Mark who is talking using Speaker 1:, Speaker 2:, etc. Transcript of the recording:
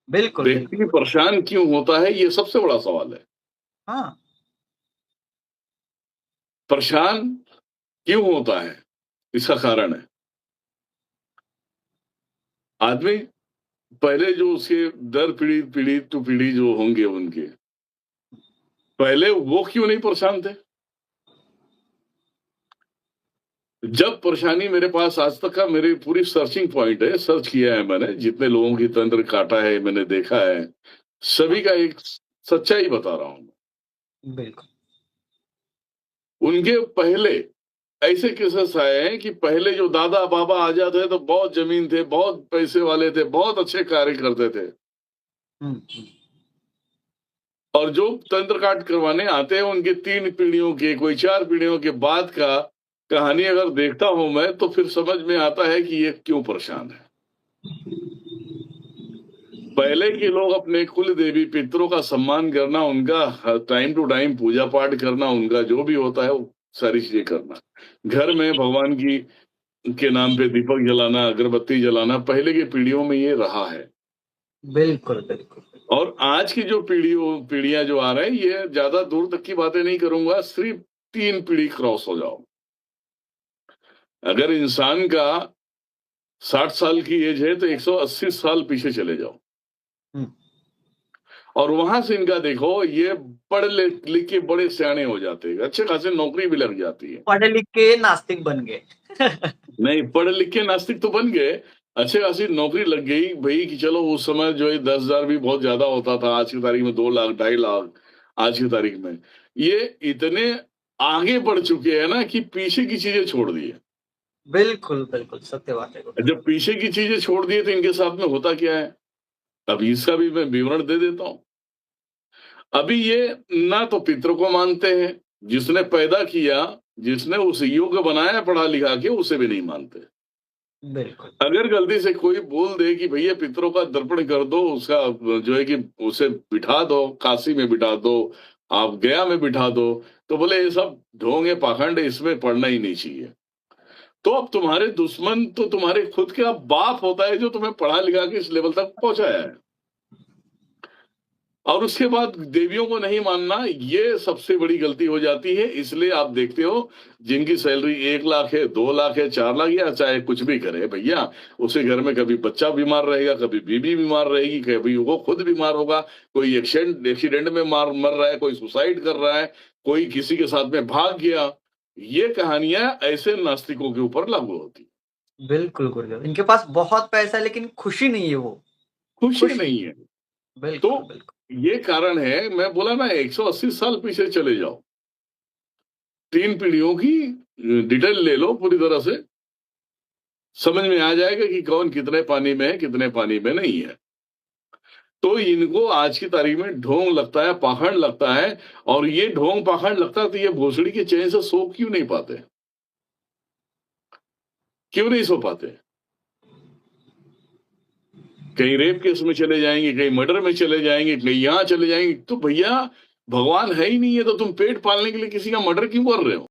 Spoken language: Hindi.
Speaker 1: बिल्कुल,
Speaker 2: व्यक्ति
Speaker 1: बिल्कुल।
Speaker 2: परेशान क्यों होता है, ये सबसे बड़ा सवाल है।
Speaker 1: हाँ,
Speaker 2: परेशान क्यों होता है? इसका कारण है, आदमी पहले जो उसके दर पीढ़ी पीढ़ी टू पीढ़ी जो होंगे उनके, पहले वो क्यों नहीं परेशान थे? जब परेशानी मेरे पास आज तक का मेरी पूरी सर्चिंग पॉइंट है, सर्च किया है मैंने, जितने लोगों की तंत्र काटा है, मैंने देखा है,
Speaker 1: हाँ,
Speaker 2: सभी का एक सच्चाई बता रहा हूँ।
Speaker 1: बिल्कुल।
Speaker 2: उनके पहले ऐसे केसेस आए हैं कि पहले जो दादा-बाबा आ जाते थे, तो बहुत ज़मीन थे, बहुत पैसे वाले थे, बहुत अच्छे कार्य करते थे।
Speaker 1: हुँ, हुँ।
Speaker 2: और जो तंत्र काट करवाने आते हैं, उनकी 3 पीढ़ियों के, कोई 4 पीढ़ियों के बाद का कहानी अगर देखता हूँ मैं, तो फिर समझ में आता है कि ये क्यों परेशान है। पहले के लोग अपने कुल देवी पितरों का सम्मान करना, उनका टाइम टू टाइम पूजा पाठ करना, उनका जो भी होता है, वो सारी चीज़ें करना। घर में भगवान की के नाम पे दीपक जलाना, अगरबत्ती जलाना, पहले की पीढ़ियों में ये रहा है।
Speaker 1: बिल्कुल, बिल्कुल।
Speaker 2: और आज की जो पीढ़ियाँ जो आ रहे हैं, ये ज़्यादा दूर तक की बातें नहीं करूँगा, सिर्फ़ 3 पीढ़ी क्रॉस हो जाओ। अगर इंसान का 60 साल की एज है, तो 180 साल पीछे चले जाओ।
Speaker 1: हुँ,
Speaker 2: और वहाँ से इनका देखो, ये पढ़ ले लिख के बड़े सयाने हो जाते हैं, अच्छे खासे नौकरी भी लग जाती है।
Speaker 1: पढ़े लिख के नास्तिक बन गए।
Speaker 2: नहीं, पढ़ लिख के नास्तिक तो बन गए, अच्छे खासी नौकरी लग गई भई कि चलो उस समय जो है 10,000 भी बहुत ज़्यादा होता था, आज की तारीख में 2 लाख, 2.5 लाख, आज की तारीख में। ये इतने आगे बढ़ चुके हैं ना कि पीछे की चीज़ें छोड़ दी है।
Speaker 1: बिल्कुल, बिल्कुल, सत्य बात है।
Speaker 2: जब पीछे की चीज़ें छोड़ दी है, तो इनके साथ में होता क्या है? अभी इसका भी मैं विवरण दे देता हूँ। अभी ये ना तो पितरों को मानते हैं, जिसने पैदा किया, जिसने उसे योग्य बनाया पढ़ा-लिखा के, उसे भी नहीं मानते।
Speaker 1: बिल्कुल,
Speaker 2: अगर गलती से कोई बोल दे कि भैया पितरों का तर्पण कर दो, उसका जो है कि उसे बिठा दो, काशी में बिठा दो, आप गया में बिठा दो, तो बोले ये सब ढोंग है, पाखंड है, इसमें पढ़ना ही नहीं चाहिए। तो अब तुम्हारे दुश्मन तो तुम्हारे खुद का बाप होता है, जो तुम्हें पढ़ा-लिखा के इस लेवल तक पहुँचाया है। और उसके बाद देवियों को नहीं मानना, ये सबसे बड़ी गलती हो जाती है। इसलिए आप देखते हो, जिनकी सैलरी 1 लाख है, 2 लाख है, 4 लाख, या चाहे कुछ भी करे भैया, उसके घर में कभी बच्चा बीमार रहेगा, कभी बीवी बीमार रहेगी, कभी वो खुद बीमार होगा, कोई एक्सीडेंट में मर रहा है, कोई सुसाइड कर रहा है, कोई किसी के साथ में भाग गया। ये कहानियाँ ऐसे नास्तिकों के ऊपर लागू होती हैं।
Speaker 1: बिल्कुल गुरुदेव। इनके पास बहुत पैसा है लेकिन खुशी नहीं है वो,
Speaker 2: खुशी
Speaker 1: खुश नहीं।
Speaker 2: नहीं है। तो
Speaker 1: बिल्कुल, बिल्कुल।
Speaker 2: ये कारण है, मैं बोला ना 180 साल पीछे चले जाओ। 3 पीढ़ियों की डिटेल ले लो पूरी तरह से, समझ में आ जाएगा कि कौन कितने पानी में है, कितने पानी में नहीं है। तो इनको आज की तारीख में ढोंग लगता है, पाखंड लगता है, और ये ढोंग पाखंड लगता है, तो ये भोसड़ी के चैन से सो क्यों नहीं पाते? क्यों नहीं सो पाते? कहीं रेप केस में चले जाएँगे, कहीं मर्डर में चले जाएँगे, कहीं यहाँ चले जाएँगे। तो भैया, भगवान है ही नहीं है, तो तुम पेट पालने के लिए किसी का मर्डर क्यों कर रहे हो?